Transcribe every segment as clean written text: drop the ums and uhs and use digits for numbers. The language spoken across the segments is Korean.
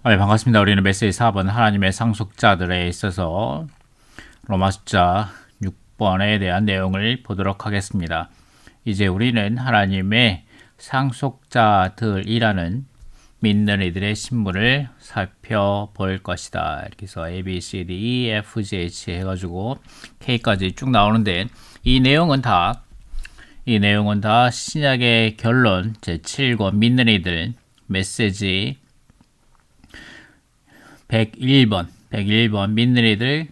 네, 반갑습니다. 우리는 메시지 4번 하나님의 상속자들에 있어서 로마 숫자 6번에 대한 내용을 보도록 하겠습니다. 이제 우리는 하나님의 상속자들이라는 믿는 이들의 신분을 살펴볼 것이다. 이렇게 해서 A, B, C, D, E, F, G, H 해가지고 K까지 쭉 나오는데 이 내용은 다 신약의 결론 제7권 믿는 이들 메시지 101번 믿는 이들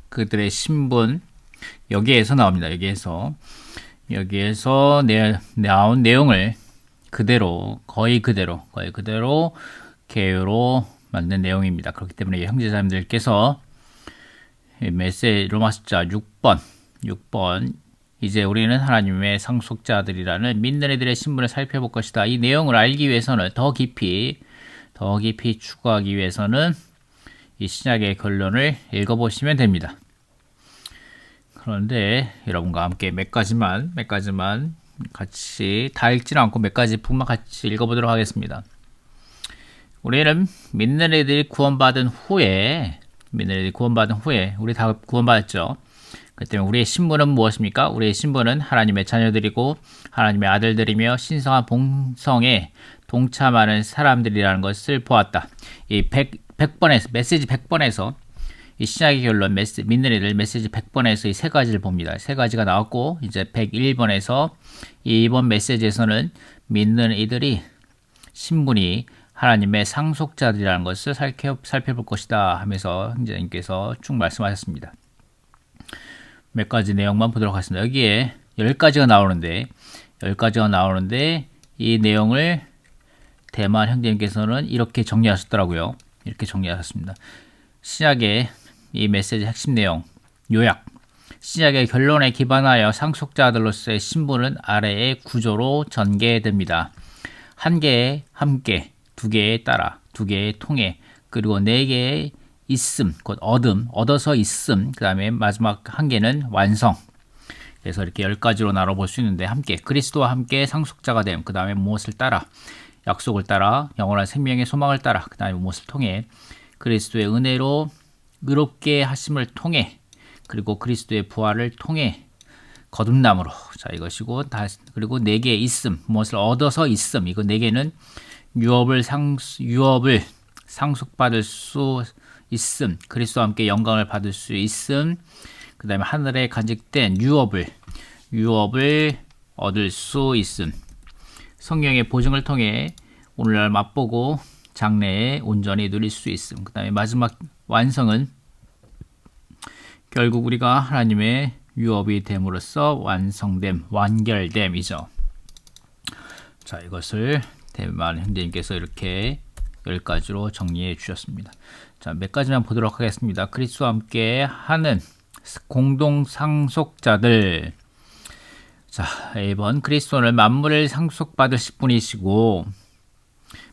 그들의 신분 여기에서 나옵니다. 여기에서 나온 내용을 거의 그대로 개요로 만든 내용입니다. 그렇기 때문에 형제자매들께서 메시지 로마 숫자 6번 이제 우리는 하나님의 상속자들이라는 믿는 이들의 신분을 살펴볼 것이다. 이 내용을 알기 위해서는 더 깊이 추구하기 위해서는 이 신약의 결론을 읽어보시면 됩니다. 그런데 여러분과 함께 몇 가지만 같이 다 읽지는 않고 몇 가지 부분만 같이 읽어보도록 하겠습니다. 우리는 믿는 이들이 구원받은 후에 우리 다 구원받았죠. 그 때문에 우리의 신분은 무엇입니까? 우리의 신분은 하나님의 자녀들이고 하나님의 아들들이며 신성한 본성에 동참하는 사람들이라는 것을 보았다. 이 100번에서 메시지 100번에서 이 신약의 결론 믿는 이들 메시지 100번에서 이 세 가지를 봅니다. 세 가지가 나왔고 이제 101번에서 이번 메시지에서는 믿는 이들이 신분이 하나님의 상속자들이라는 것을 살펴볼 것이다 하면서 형제님께서 쭉 말씀하셨습니다. 몇 가지 내용만 보도록 하겠습니다. 여기에 10가지가 나오는데 이 내용을 대만 형제님께서는 이렇게 정리하셨더라고요. 이렇게 정리하셨습니다. 신약의 이 메시지 핵심 내용 요약 신약의 결론에 기반하여 상속자들로서의 신분은 아래의 구조로 전개됩니다. 한 개의 함께, 두 개의 따라, 두 개의 통해, 그리고 네 개의 있음, 곧 얻어서 있음, 그 다음에 마지막 한 개는 완성. 그래서 이렇게 10가지로 나눠볼 수 있는데 함께, 그리스도와 함께 상속자가 됨, 그 다음에 무엇을 따라, 약속을 따라, 영원한 생명의 소망을 따라, 그 다음에 무엇을 통해, 그리스도의 은혜로 의롭게 하심을 통해, 그리고 그리스도의 부활을 통해, 거듭남으로. 자, 이것이고, 그리고 네 개의 있음, 무엇을 얻어서 있음, 이거 네 개는 유업을 상속받을 수 있음, 그리스도와 함께 영광을 받을 수 있음, 그 다음에 하늘에 간직된 유업을 얻을 수 있음, 성령의 보증을 통해 오늘날 맛보고 장래에 온전히 누릴 수 있음, 그 다음에 마지막 완성은 결국 우리가 하나님의 유업이 됨으로써 완결됨이죠. 자, 이것을 대만 형제님께서 이렇게 10가지로 정리해 주셨습니다. 자, 몇 가지만 보도록 하겠습니다. 그리스도와 함께 하는 공동 상속자들. 자, 1번 그리스도는 만물을 상속받으실 분이시고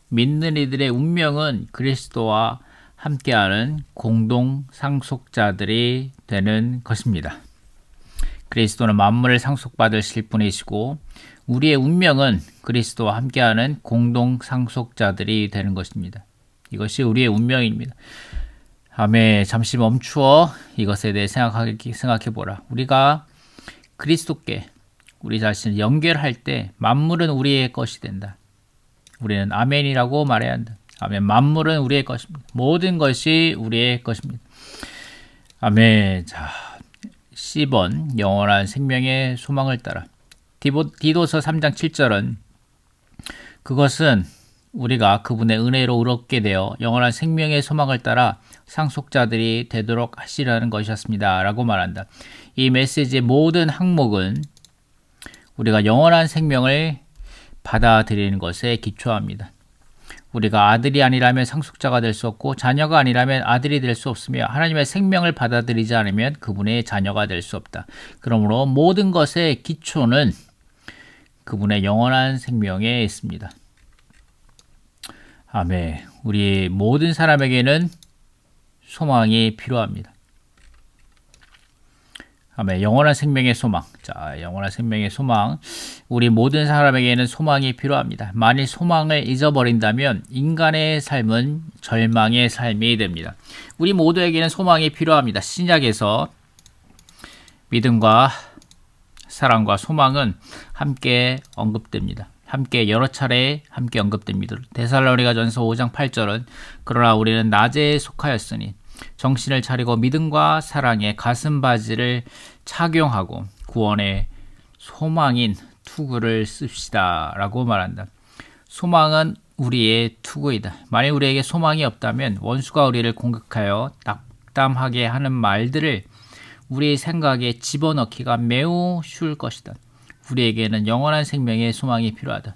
믿는 이들의 운명은 그리스도와 함께하는 공동 상속자들이 되는 것입니다. 그리스도는 만물을 상속받으실 분이시고 우리의 운명은 그리스도와 함께하는 공동 상속자들이 되는 것입니다. 이것이 우리의 운명입니다. 아멘. 잠시 멈추어 이것에 대해 생각해보라. 우리가 그리스도께 우리 자신을 연결할 때 만물은 우리의 것이 된다. 우리는 아멘이라고 말해야 한다. 아멘. 만물은 우리의 것입니다. 모든 것이 우리의 것입니다. 아멘. 자, C번 영원한 생명의 소망을 따라. 디도서 3장 7절은 그것은 우리가 그분의 은혜로 의롭게 되어 영원한 생명의 소망을 따라 상속자들이 되도록 하시라는 것이었습니다. 라고 말한다. 이 메시지의 모든 항목은 우리가 영원한 생명을 받아들이는 것에 기초합니다. 우리가 아들이 아니라면 상속자가 될 수 없고 자녀가 아니라면 아들이 될 수 없으며 하나님의 생명을 받아들이지 않으면 그분의 자녀가 될 수 없다. 그러므로 모든 것의 기초는 그분의 영원한 생명에 있습니다. 아멘. 우리 모든 사람에게는 소망이 필요합니다. 아멘. 영원한 생명의 소망. 자, 영원한 생명의 소망. 우리 모든 사람에게는 소망이 필요합니다. 만일 소망을 잊어버린다면 인간의 삶은 절망의 삶이 됩니다. 우리 모두에게는 소망이 필요합니다. 신약에서 믿음과 사랑과 소망은 함께 언급됩니다. 함께 여러 차례 함께 언급됩니다. 데살로니가전서 5장 8절은 그러나 우리는 낮에 속하였으니 정신을 차리고 믿음과 사랑의 가슴바지를 착용하고 구원의 소망인 투구를 씁시다 라고 말한다. 소망은 우리의 투구이다. 만약 우리에게 소망이 없다면 원수가 우리를 공격하여 낙담하게 하는 말들을 우리의 생각에 집어넣기가 매우 쉬울 것이다. 우리에게는 영원한 생명의 소망이 필요하다.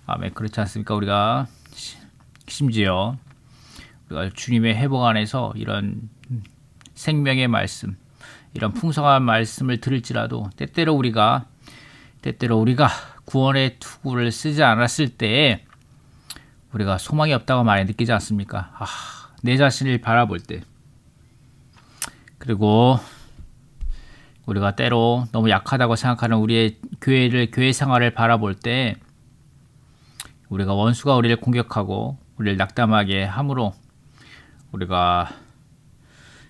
아멘. 그렇지 않습니까? 우리가 심지어 우리가 주님의 회복 안에서 이런 생명의 말씀, 이런 풍성한 말씀을 들을지라도 때때로 우리가 구원의 투구를 쓰지 않았을 때에 우리가 소망이 없다고 많이 느끼지 않습니까? 내 자신을 바라볼 때, 그리고 우리가 때로 너무 약하다고 생각하는 우리의 교회 생활을 바라볼 때 우리가 원수가 우리를 공격하고 우리를 낙담하게 함으로 우리가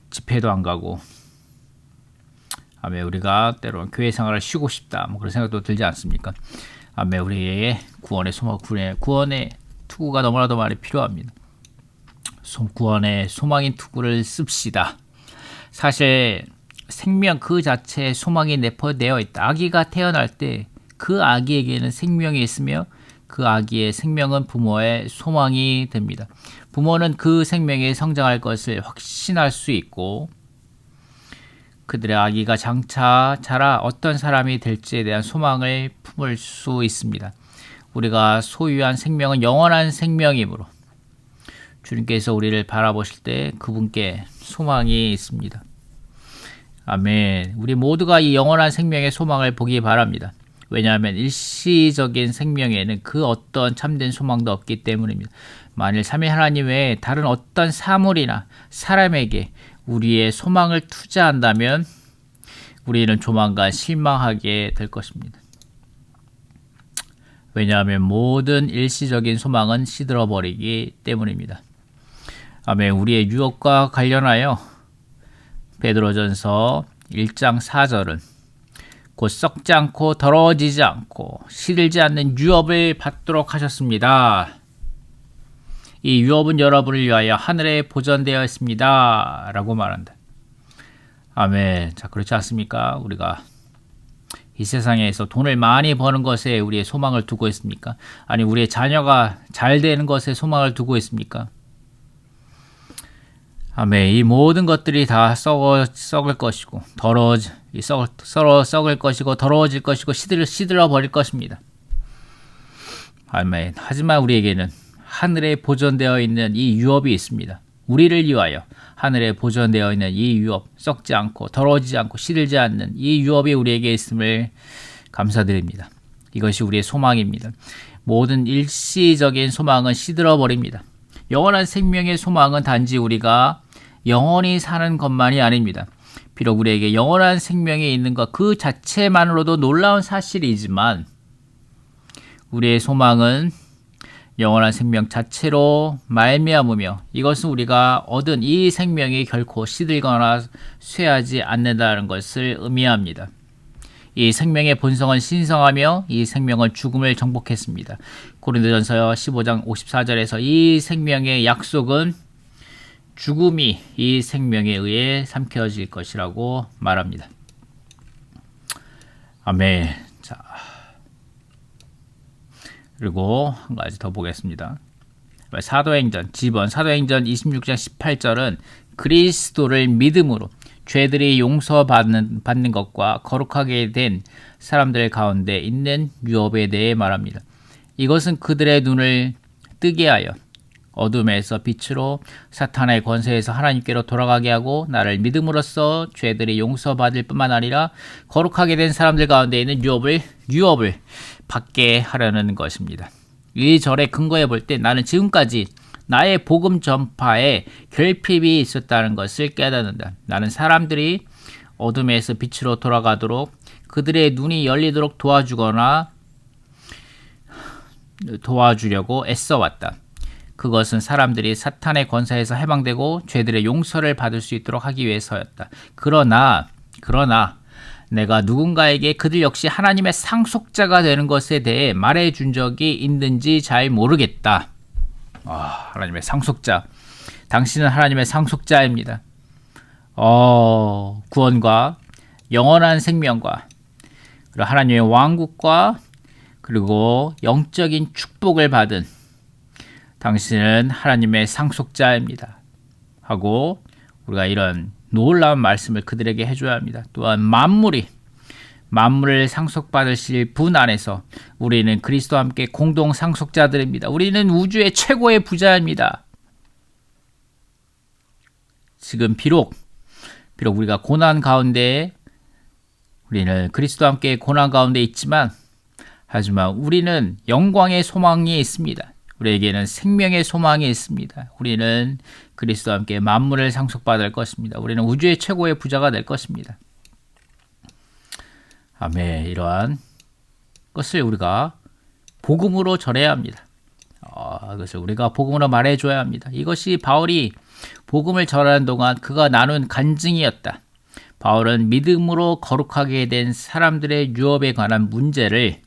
집회도 안 가고 아멘, 우리가 때로는 교회 생활을 쉬고 싶다 그런 생각도 들지 않습니까? 아멘, 우리의 구원의 소망, 구원의 투구가 너무나도 많이 필요합니다. 구원의 소망인 투구를 씁시다. 사실 생명 그 자체에 소망이 내포되어 있다. 아기가 태어날 때 그 아기에게는 생명이 있으며 그 아기의 생명은 부모의 소망이 됩니다. 부모는 그 생명이 성장할 것을 확신할 수 있고 그들의 아기가 장차 자라 어떤 사람이 될지에 대한 소망을 품을 수 있습니다. 우리가 소유한 생명은 영원한 생명이므로 주님께서 우리를 바라보실 때 그분께 소망이 있습니다. 아멘. 우리 모두가 이 영원한 생명의 소망을 보기 바랍니다. 왜냐하면 일시적인 생명에는 그 어떤 참된 소망도 없기 때문입니다. 만일 삼위 하나님 외에 다른 어떤 사물이나 사람에게 우리의 소망을 투자한다면 우리는 조만간 실망하게 될 것입니다. 왜냐하면 모든 일시적인 소망은 시들어버리기 때문입니다. 아멘. 우리의 유업과 관련하여 베드로전서 1장 4절은 곧 썩지 않고 더러워지지 않고 시들지 않는 유업을 받도록 하셨습니다. 이 유업은 여러분을 위하여 하늘에 보존되어 있습니다 라고 말한다. 아멘. 자, 그렇지 않습니까? 우리가 이 세상에서 돈을 많이 버는 것에 우리의 소망을 두고 있습니까? 아니, 우리의 자녀가 잘 되는 것에 소망을 두고 있습니까? 아멘. 이 모든 것들이 다 썩을 것이고 썩을 것이고 더러워질 것이고 시들어 버릴 것입니다. 아멘. 하지만 우리에게는 하늘에 보존되어 있는 이 유업이 있습니다. 우리를 위하여 하늘에 보존되어 있는 이 유업, 썩지 않고 더러워지지 않고 시들지 않는 이 유업이 우리에게 있음을 감사드립니다. 이것이 우리의 소망입니다. 모든 일시적인 소망은 시들어 버립니다. 영원한 생명의 소망은 단지 우리가 영원히 사는 것만이 아닙니다. 비록 우리에게 영원한 생명이 있는 것 그 자체만으로도 놀라운 사실이지만 우리의 소망은 영원한 생명 자체로 말미암으며 이것은 우리가 얻은 이 생명이 결코 시들거나 쇠하지 않는다는 것을 의미합니다. 이 생명의 본성은 신성하며 이 생명은 죽음을 정복했습니다. 고린도전서 15장 54절에서 이 생명의 약속은 죽음이 이 생명에 의해 삼켜질 것이라고 말합니다. 아멘. 자, 그리고 한 가지 더 보겠습니다. 사도행전 26장 18절은 그리스도를 믿음으로 죄들이 용서받는 것과 거룩하게 된 사람들 가운데 있는 유업에 대해 말합니다. 이것은 그들의 눈을 뜨게 하여 어둠에서 빛으로 사탄의 권세에서 하나님께로 돌아가게 하고 나를 믿음으로써 죄들이 용서받을 뿐만 아니라 거룩하게 된 사람들 가운데 있는 유업을 받게 하려는 것입니다. 이 절에 근거해 볼 때 나는 지금까지 나의 복음 전파에 결핍이 있었다는 것을 깨닫는다. 나는 사람들이 어둠에서 빛으로 돌아가도록 그들의 눈이 열리도록 도와주려고 애써왔다. 그것은 사람들이 사탄의 권세에서 해방되고 죄들의 용서를 받을 수 있도록 하기 위해서였다. 그러나 내가 누군가에게 그들 역시 하나님의 상속자가 되는 것에 대해 말해준 적이 있는지 잘 모르겠다. 하나님의 상속자. 당신은 하나님의 상속자입니다. 구원과 영원한 생명과 그리고 하나님의 왕국과 그리고 영적인 축복을 받은 당신은 하나님의 상속자입니다. 하고 우리가 이런 놀라운 말씀을 그들에게 해줘야 합니다. 또한 만물을 상속받으실 분 안에서 우리는 그리스도와 함께 공동 상속자들입니다. 우리는 우주의 최고의 부자입니다. 지금 비록 우리가 고난 가운데 우리는 그리스도와 함께 고난 가운데 있지만 하지만 우리는 영광의 소망이 있습니다. 우리에게는 생명의 소망이 있습니다. 우리는 그리스도와 함께 만물을 상속받을 것입니다. 우리는 우주의 최고의 부자가 될 것입니다. 아멘. 이러한 것을 우리가 복음으로 전해야 합니다. 그것을 우리가 복음으로 말해줘야 합니다. 이것이 바울이 복음을 전하는 동안 그가 나눈 간증이었다. 바울은 믿음으로 거룩하게 된 사람들의 유업에 관한 문제를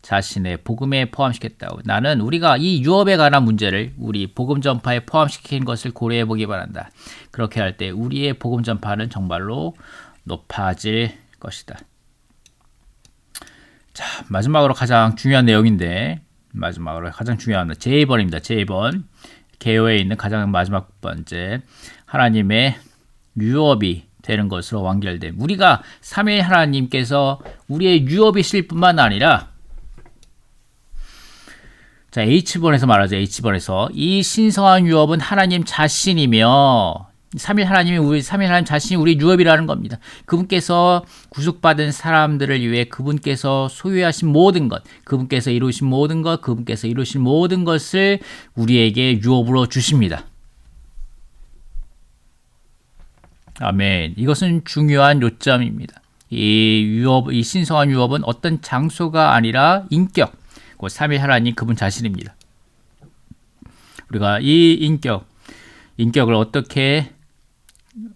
자신의 복음에 포함시켰다고. 나는 우리가 이 유업에 관한 문제를 우리 복음 전파에 포함시킨 것을 고려해 보기 바란다. 그렇게 할 때 우리의 복음 전파는 정말로 높아질 것이다. 자, 마지막으로 가장 중요한 내용인데 제2번입니다. 제2번 개요에 있는 가장 마지막 번째 하나님의 유업이 되는 것으로 완결됨. 우리가 삼위일 하나님께서 우리의 유업이실 뿐만 아니라 자, H번에서 말하죠. H번에서 이 신성한 유업은 하나님 자신이며 삼위일 하나님 자신이 우리 유업이라는 겁니다. 그분께서 구속받은 사람들을 위해 그분께서 소유하신 모든 것, 그분께서 이루신 모든 것, 그분께서 이루신 모든 것을 우리에게 유업으로 주십니다. 아멘. 이것은 중요한 요점입니다. 이 신성한 유업은 어떤 장소가 아니라 인격, 그 삼위일 하나님 그분 자신입니다. 우리가 이 인격을 어떻게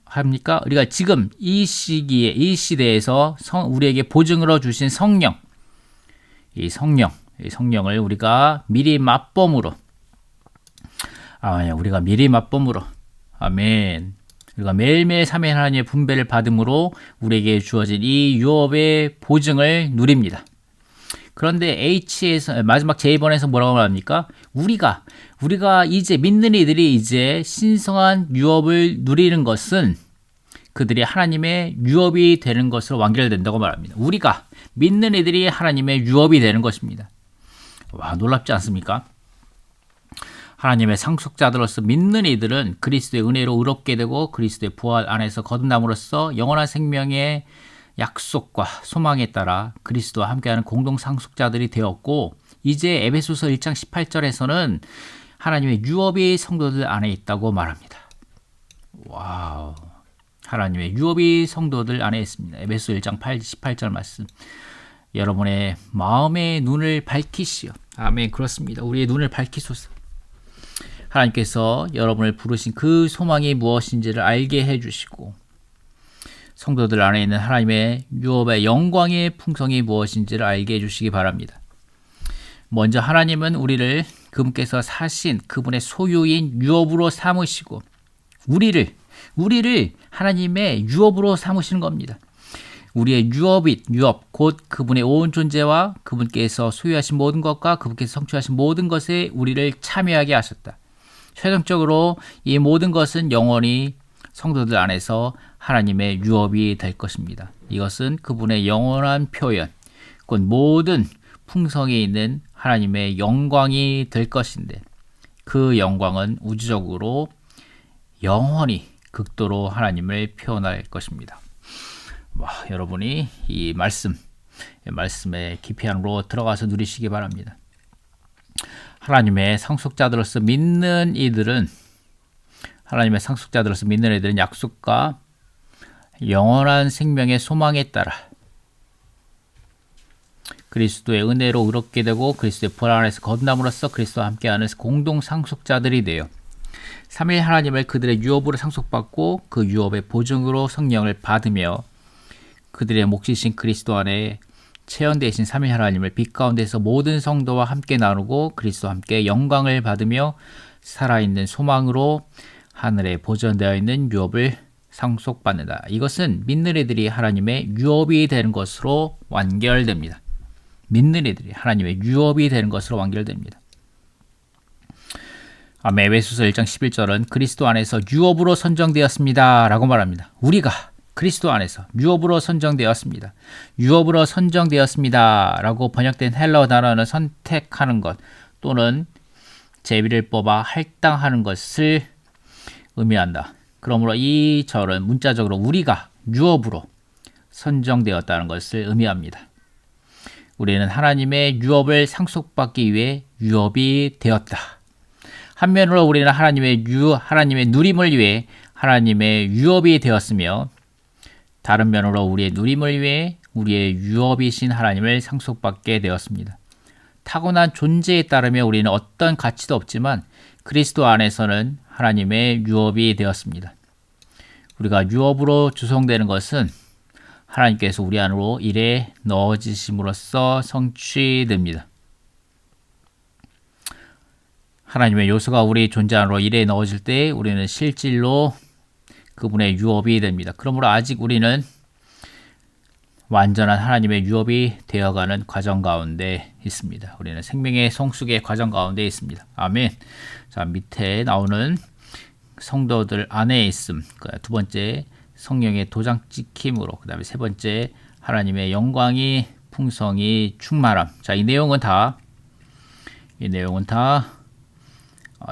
합니까? 우리가 지금 이 시기에, 이 시대에서 우리에게 보증으로 주신 성령, 이 성령을 우리가 미리 맛봄으로, 아멘. 우리가 매일매일 삼위일 하나님의 분배를 받음으로 우리에게 주어진 이 유업의 보증을 누립니다. 그런데 H에서 마지막 J 번에서 뭐라고 말합니까? 우리가 이제 믿는 이들이 이제 신성한 유업을 누리는 것은 그들이 하나님의 유업이 되는 것으로 완결된다고 말합니다. 우리가 믿는 이들이 하나님의 유업이 되는 것입니다. 와, 놀랍지 않습니까? 하나님의 상속자들로서 믿는 이들은 그리스도의 은혜로 의롭게 되고 그리스도의 부활 안에서 거듭남으로써 영원한 생명의 약속과 소망에 따라 그리스도와 함께하는 공동 상속자들이 되었고, 이제 에베소서 1장 18절에서는 하나님의 유업이 성도들 안에 있다고 말합니다. 와우, 하나님의 유업이 성도들 안에 있습니다. 에베소 1장 18절 말씀, 여러분의 마음의 눈을 밝히시오. 아멘. 그렇습니다. 우리의 눈을 밝히소서. 하나님께서 여러분을 부르신 그 소망이 무엇인지를 알게 해주시고, 성도들 안에 있는 하나님의 유업의 영광의 풍성이 무엇인지를 알게 해주시기 바랍니다. 먼저 하나님은 우리를 그분께서 사신 그분의 소유인 유업으로 삼으시고 우리를 하나님의 유업으로 삼으시는 겁니다. 우리의 유업 곧 그분의 온 존재와 그분께서 소유하신 모든 것과 그분께서 성취하신 모든 것에 우리를 참여하게 하셨다. 최종적으로 이 모든 것은 영원히 성도들 안에서 하나님의 유업이 될 것입니다. 이것은 그분의 영원한 표현, 곧 모든 풍성이 있는 하나님의 영광이 될 것인데, 그 영광은 우주적으로 영원히 극도로 하나님을 표현할 것입니다. 와, 여러분이 이 말씀의 깊이 안으로 들어가서 누리시기 바랍니다. 하나님의 상속자들로서 믿는 이들은 약속과 영원한 생명의 소망에 따라 그리스도의 은혜로 의롭게 되고 그리스도의 부활 안에서 거듭남으로써 그리스도와 함께하는 공동 상속자들이 되어 삼위 하나님을 그들의 유업으로 상속받고 그 유업의 보증으로 성령을 받으며 그들의 몫이신 그리스도 안에 체현되신 삼위 하나님을 빛 가운데서 모든 성도와 함께 나누고 그리스도와 함께 영광을 받으며 살아있는 소망으로 하늘에 보존되어 있는 유업을 상속받는다. 이것은 믿는 이들이 하나님의 유업이 되는 것으로 완결됩니다. 믿는 이들이 하나님의 유업이 되는 것으로 완결됩니다. 에베소서 1장 11절은 그리스도 안에서 유업으로 선정되었습니다 라고 말합니다. 우리가 그리스도 안에서 유업으로 선정되었습니다. 유업으로 선정되었습니다 라고 번역된 헬라어 단어는 선택하는 것 또는 제비를 뽑아 할당하는 것을 의미한다. 그러므로 이 절은 문자적으로 우리가 유업으로 선정되었다는 것을 의미합니다. 우리는 하나님의 유업을 상속받기 위해 유업이 되었다. 한면으로 우리는 하나님의 누림을 위해 하나님의 유업이 되었으며 다른 면으로 우리의 누림을 위해 우리의 유업이신 하나님을 상속받게 되었습니다. 타고난 존재에 따르며 우리는 어떤 가치도 없지만 그리스도 안에서는 하나님의 유업이 되었습니다. 우리가 유업으로 주성되는 것은 하나님께서 우리 안으로 일에 넣어지심으로써 성취됩니다. 하나님의 요소가 우리 존재 안으로 일에 넣어질 때 우리는 실질로 그분의 유업이 됩니다. 그러므로 아직 우리는 완전한 하나님의 유업이 되어가는 과정 가운데 있습니다. 우리는 생명의 성숙의 과정 가운데 있습니다. 아멘. 자, 밑에 나오는 성도들 안에 있음. 두 번째, 성령의 도장 찍힘으로. 그 다음에 세 번째, 하나님의 영광이 풍성이 충만함. 자, 이 내용은 다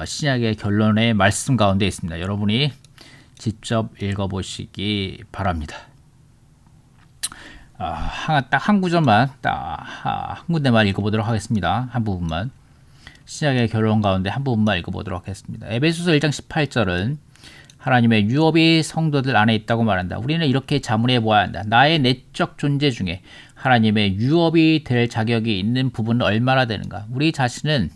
신약의 결론의 말씀 가운데 있습니다. 여러분이 직접 읽어보시기 바랍니다. 딱 한 구절만, 한 군데만 읽어보도록 하겠습니다. 한 부분만. 신약의 결론 가운데 한 부분만 읽어보도록 하겠습니다. 에베소서 1장 18절은 하나님의 유업이 성도들 안에 있다고 말한다. 우리는 이렇게 자문해 보아야 한다. 나의 내적 존재 중에 하나님의 유업이 될 자격이 있는 부분은 얼마나 되는가? 우리 자신은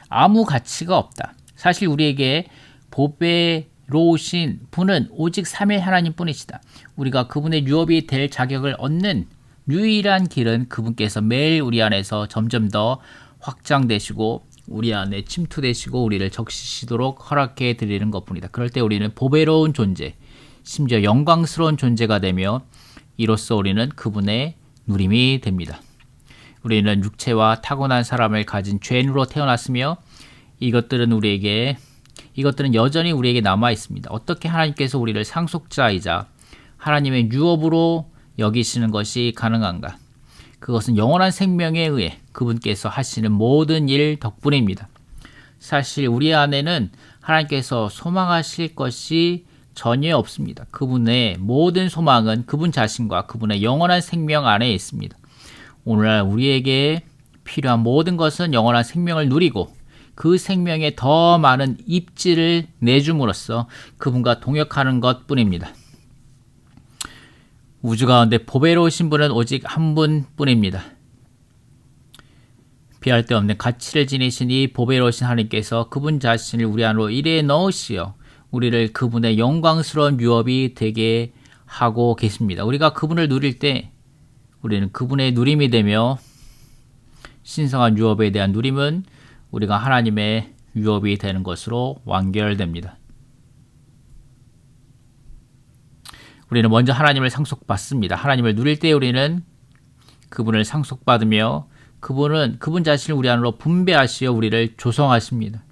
아무 가치가 없다. 사실 우리에게 보배로우신 분은 오직 삼위 하나님뿐이시다. 우리가 그분의 유업이 될 자격을 얻는 유일한 길은 그분께서 매일 우리 안에서 점점 더 확장되시고 우리 안에 침투되시고 우리를 적시시도록 허락해 드리는 것뿐이다. 그럴 때 우리는 보배로운 존재, 심지어 영광스러운 존재가 되며 이로써 우리는 그분의 누림이 됩니다. 우리는 육체와 타고난 사람을 가진 죄인으로 태어났으며 이것들은 여전히 우리에게 남아 있습니다. 어떻게 하나님께서 우리를 상속자이자 하나님의 유업으로 여기시는 것이 가능한가? 그것은 영원한 생명에 의해 그분께서 하시는 모든 일 덕분입니다. 사실 우리 안에는 하나님께서 소망하실 것이 전혀 없습니다. 그분의 모든 소망은 그분 자신과 그분의 영원한 생명 안에 있습니다. 오늘날 우리에게 필요한 모든 것은 영원한 생명을 누리고 그 생명에 더 많은 입지를 내줌으로써 그분과 동역하는 것뿐입니다. 우주 가운데 보배로우신 분은 오직 한 분뿐입니다. 비할 데 없는 가치를 지니신 이 보배로우신 하나님께서 그분 자신을 우리 안으로 일에 넣으시어 우리를 그분의 영광스러운 유업이 되게 하고 계십니다. 우리가 그분을 누릴 때 우리는 그분의 누림이 되며 신성한 유업에 대한 누림은 우리가 하나님의 유업이 되는 것으로 완결됩니다. 우리는 먼저 하나님을 상속받습니다. 하나님을 누릴 때 우리는 그분을 상속받으며 그분 자신을 우리 안으로 분배하시어 우리를 조성하십니다.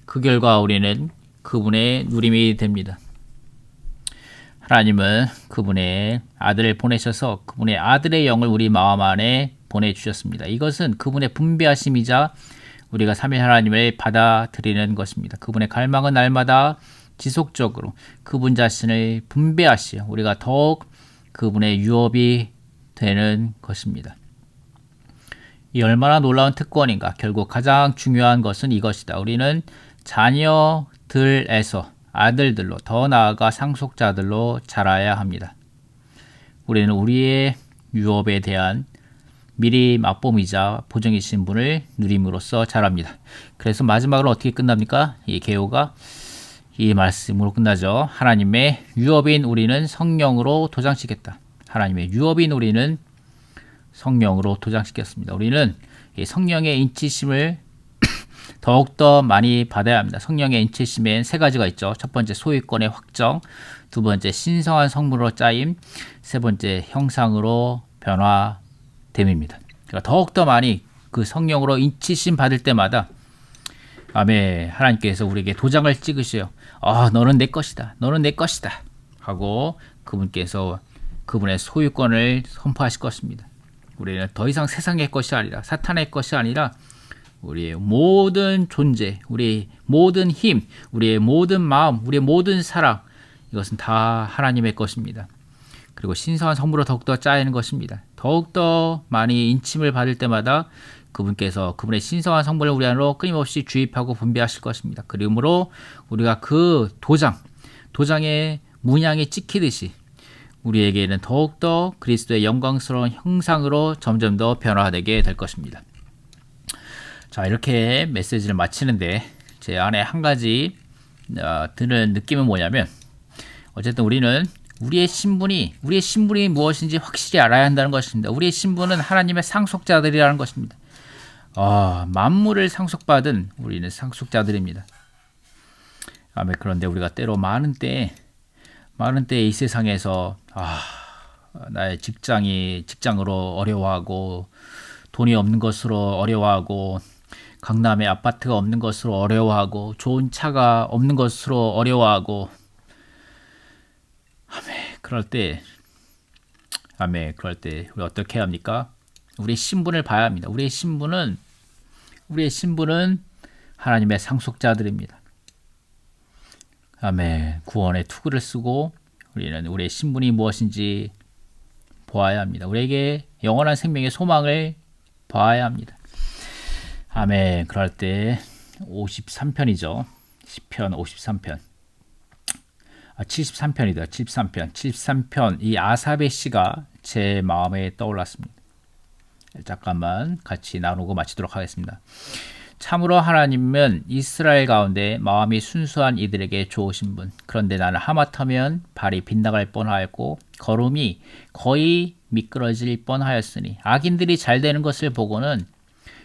그 결과 우리는 그분의 누림이 됩니다. 하나님은 그분의 아들을 보내셔서 그분의 아들의 영을 우리 마음 안에 보내주셨습니다. 이것은 그분의 분배하심이자 우리가 삼위 하나님을 받아들이는 것입니다. 그분의 갈망은 날마다 지속적으로 그분 자신을 분배하시어 우리가 더욱 그분의 유업이 되는 것입니다. 이 얼마나 놀라운 특권인가. 결국 가장 중요한 것은 이것이다. 우리는 자녀들에서 아들들로 더 나아가 상속자들로 자라야 합니다. 우리는 우리의 유업에 대한 미리 맛봄이자 보정이신 분을 누림으로써 자랍니다. 그래서 마지막으로 어떻게 끝납니까? 이 개요가 이 말씀으로 끝나죠. 하나님의 유업인 우리는 성령으로 도장시켰다. 하나님의 유업인 우리는 성령으로 도장시켰습니다. 우리는 이 성령의 인치심을 더욱더 많이 받아야 합니다. 성령의 인치심엔 세 가지가 있죠. 첫 번째 소유권의 확정, 두 번째 신성한 성물로 짜임, 세 번째 형상으로 변화됨입니다. 그러니까 더욱더 많이 그 성령으로 인치심 받을 때마다 아멘, 하나님께서 우리에게 도장을 찍으셔요. 너는 내 것이다. 너는 내 것이다. 하고 그분께서 그분의 소유권을 선포하실 것입니다. 우리는 더 이상 세상의 것이 아니라 사탄의 것이 아니라 우리의 모든 존재, 우리의 모든 힘, 우리의 모든 마음, 우리의 모든 사랑 이것은 다 하나님의 것입니다. 그리고 신성한 성물로 더욱더 짜이는 것입니다. 더욱더 많이 인침을 받을 때마다 그분께서 그분의 신성한 성물을 우리 안으로 끊임없이 주입하고 분배하실 것입니다. 그러므로 우리가 그 도장의 문양이 찍히듯이 우리에게는 더욱더 그리스도의 영광스러운 형상으로 점점 더 변화되게 될 것입니다. 자, 이렇게 메시지를 마치는데 제 안에 한 가지 드는 느낌은 뭐냐면 어쨌든 우리는 우리의 신분이 무엇인지 확실히 알아야 한다는 것입니다. 우리의 신분은 하나님의 상속자들이라는 것입니다. 만물을 상속받은 우리는 상속자들입니다. 그런데 우리가 때로 많은 때에 이 세상에서 나의 직장으로 어려워하고 돈이 없는 것으로 어려워하고 강남에 아파트가 없는 것으로 어려워하고 좋은 차가 없는 것으로 어려워하고 그럴 때 우리 어떻게 해야 합니까? 우리의 신분을 봐야 합니다. 우리의 신분은 하나님의 상속자들입니다. 구원의 투구를 쓰고 우리는 우리의 신분이 무엇인지 보아야 합니다. 우리에게 영원한 생명의 소망을 봐야 합니다. 그럴 때 53편이죠. 시편 53편. 73편이다. 73편. 이 아삽의 시가 제 마음에 떠올랐습니다. 잠깐만 같이 나누고 마치도록 하겠습니다. 참으로 하나님은 이스라엘 가운데 마음이 순수한 이들에게 좋으신 분. 그런데 나는 하마터면 발이 빗나갈 뻔하였고 걸음이 거의 미끄러질 뻔하였으니 악인들이 잘 되는 것을 보고는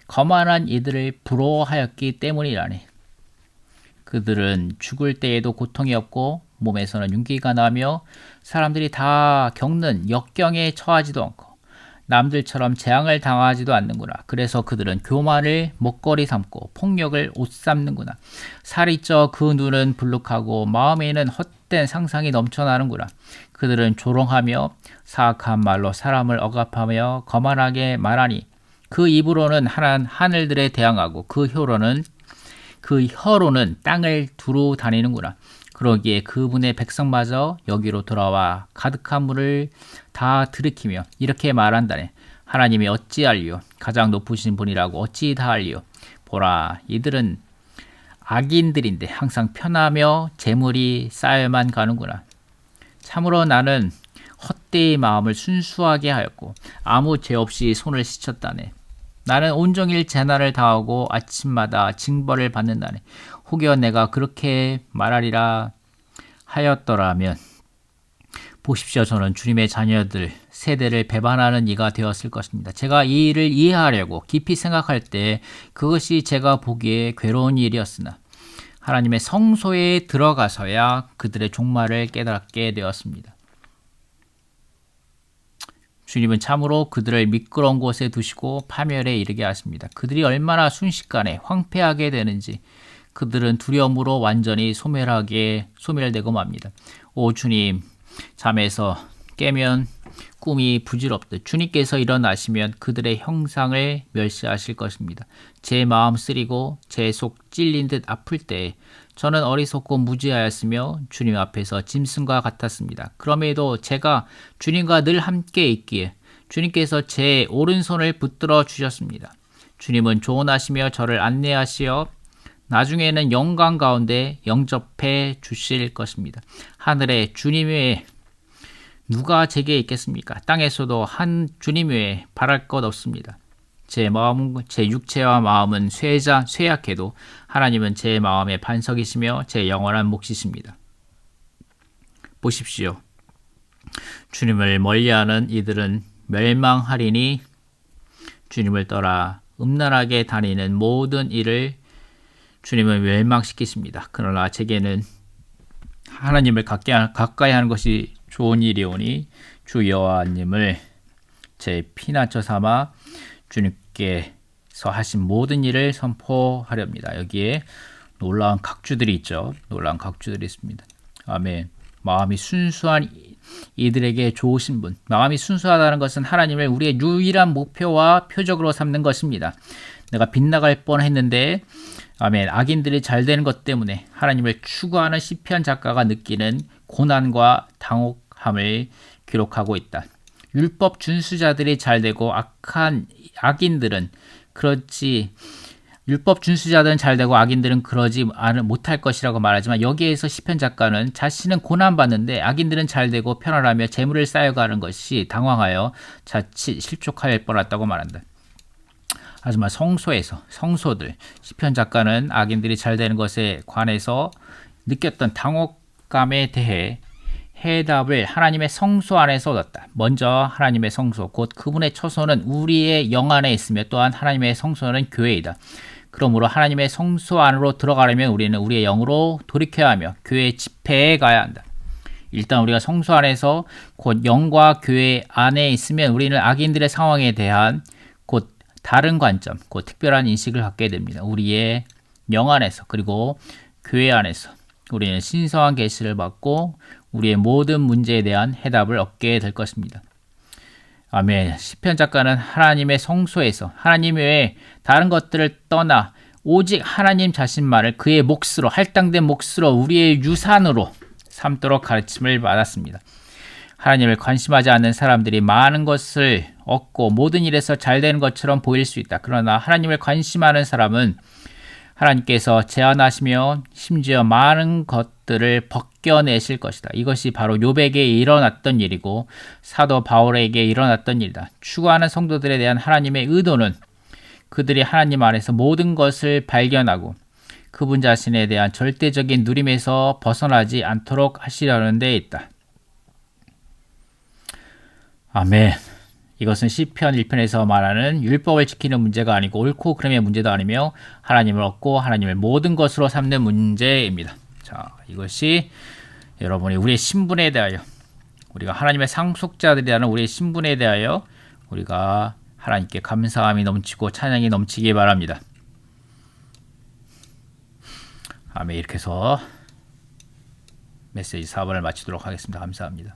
거만한 이들을 부러워하였기 때문이라니. 그들은 죽을 때에도 고통이 없고 몸에서는 윤기가 나며 사람들이 다 겪는 역경에 처하지도 않고 남들처럼 재앙을 당하지도 않는구나. 그래서 그들은 교만을 먹거리 삼고 폭력을 옷 삼는구나. 살이 쪄 그 눈은 불룩하고 마음에는 헛된 상상이 넘쳐나는구나. 그들은 조롱하며 사악한 말로 사람을 억압하며 거만하게 말하니 그 입으로는 하늘들에 대항하고 그 혀로는 땅을 두루 다니는구나. 그러기에 그분의 백성마저 여기로 돌아와 가득한 물을 다 들이키며 이렇게 말한다네. 하나님이 어찌할리요? 가장 높으신 분이라고 어찌 다할리요? 보라, 이들은 악인들인데 항상 편하며 재물이 쌓여만 가는구나. 참으로 나는 헛되이 마음을 순수하게 하였고 아무 죄 없이 손을 씻었다네. 나는 온종일 재난을 당하고 아침마다 징벌을 받는다네. 혹여 내가 그렇게 말하리라 하였더라면 보십시오. 저는 주님의 자녀들 세대를 배반하는 이가 되었을 것입니다. 제가 이 일을 이해하려고 깊이 생각할 때 그것이 제가 보기에 괴로운 일이었으나 하나님의 성소에 들어가서야 그들의 종말을 깨닫게 되었습니다. 주님은 참으로 그들을 미끄러운 곳에 두시고 파멸에 이르게 하십니다. 그들이 얼마나 순식간에 황폐하게 되는지 그들은 두려움으로 완전히 소멸되고 맙니다. 오 주님, 잠에서 깨면 꿈이 부질없듯 주님께서 일어나시면 그들의 형상을 멸시하실 것입니다. 제 마음 쓰리고 제 속 찔린 듯 아플 때 저는 어리석고 무지하였으며 주님 앞에서 짐승과 같았습니다. 그럼에도 제가 주님과 늘 함께 있기에 주님께서 제 오른손을 붙들어 주셨습니다. 주님은 조언하시며 저를 안내하시어 나중에는 영광 가운데 영접해 주실 것입니다. 하늘에 주님의 누가 제게 있겠습니까? 땅에서도 한 주님 외에 바랄 것 없습니다. 제 육체와 마음은 쇠약해도 하나님은 제 마음의 반석이시며 제 영원한 몫이십니다. 보십시오. 주님을 멀리하는 이들은 멸망하리니 주님을 떠나 음란하게 다니는 모든 일을 주님은 멸망시키십니다. 그러나 제게는 하나님을 가까이 하는 것이 좋은 일이오니 주 여호와님을 제 피난처 삼아 주님께서 하신 모든 일을 선포하렵니다. 여기에 놀라운 각주들이 있죠. 놀라운 각주들이 있습니다. 아멘. 마음이 순수한 이들에게 좋으신 분. 마음이 순수하다는 것은 하나님을 우리의 유일한 목표와 표적으로 삼는 것입니다. 내가 빗나갈 뻔했는데 아멘. 악인들이 잘 되는 것 때문에 하나님을 추구하는 시편 작가가 느끼는 고난과 당혹함을 기록하고 있다. 율법 준수자들이 잘 되고 악인들은 그렇지 율법 준수자들은 잘 되고 악인들은 그러지 못할 것이라고 말하지만 여기에서 시편 작가는 자신은 고난받는데 악인들은 잘 되고 편안하며 재물을 쌓여가는 것이 당황하여 자칫 실족할 뻔했다고 말한다. 하지만 성소들 시편 작가는 악인들이 잘 되는 것에 관해서 느꼈던 당혹감에 대해 해답을 하나님의 성소 안에서 얻었다. 먼저 하나님의 성소, 곧 그분의 처소는 우리의 영 안에 있으며 또한 하나님의 성소는 교회이다. 그러므로 하나님의 성소 안으로 들어가려면 우리는 우리의 영으로 돌이켜야 하며 교회 집회에 가야 한다. 일단 우리가 성소 안에서 곧 영과 교회 안에 있으면 우리는 악인들의 상황에 대한 곧 다른 관점, 곧 특별한 인식을 갖게 됩니다. 우리의 영 안에서 그리고 교회 안에서 우리는 신성한 계시를 받고 우리의 모든 문제에 대한 해답을 얻게 될 것입니다. 아멘. 시편 작가는 하나님의 성소에서 하나님 외에 다른 것들을 떠나 오직 하나님 자신만을 그의 몫으로 할당된 몫으로 우리의 유산으로 삼도록 가르침을 받았습니다. 하나님을 관심하지 않는 사람들이 많은 것을 얻고 모든 일에서 잘 되는 것처럼 보일 수 있다. 그러나 하나님을 관심하는 사람은 하나님께서 제한하시며 심지어 많은 것들을 벗겨내실 것이다. 이것이 바로 욥에게 일어났던 일이고 사도 바울에게 일어났던 일이다. 추구하는 성도들에 대한 하나님의 의도는 그들이 하나님 안에서 모든 것을 발견하고 그분 자신에 대한 절대적인 누림에서 벗어나지 않도록 하시려는 데 있다. 아멘. 이것은 시편 1편에서 말하는 율법을 지키는 문제가 아니고 옳고 그름의 문제도 아니며 하나님을 얻고 하나님을 모든 것으로 삼는 문제입니다. 자, 이것이 여러분이 우리의 신분에 대하여 우리가 하나님의 상속자들이라는 우리의 신분에 대하여 우리가 하나님께 감사함이 넘치고 찬양이 넘치기 바랍니다. 아멘. 이렇게 해서 메시지 4번을 마치도록 하겠습니다. 감사합니다.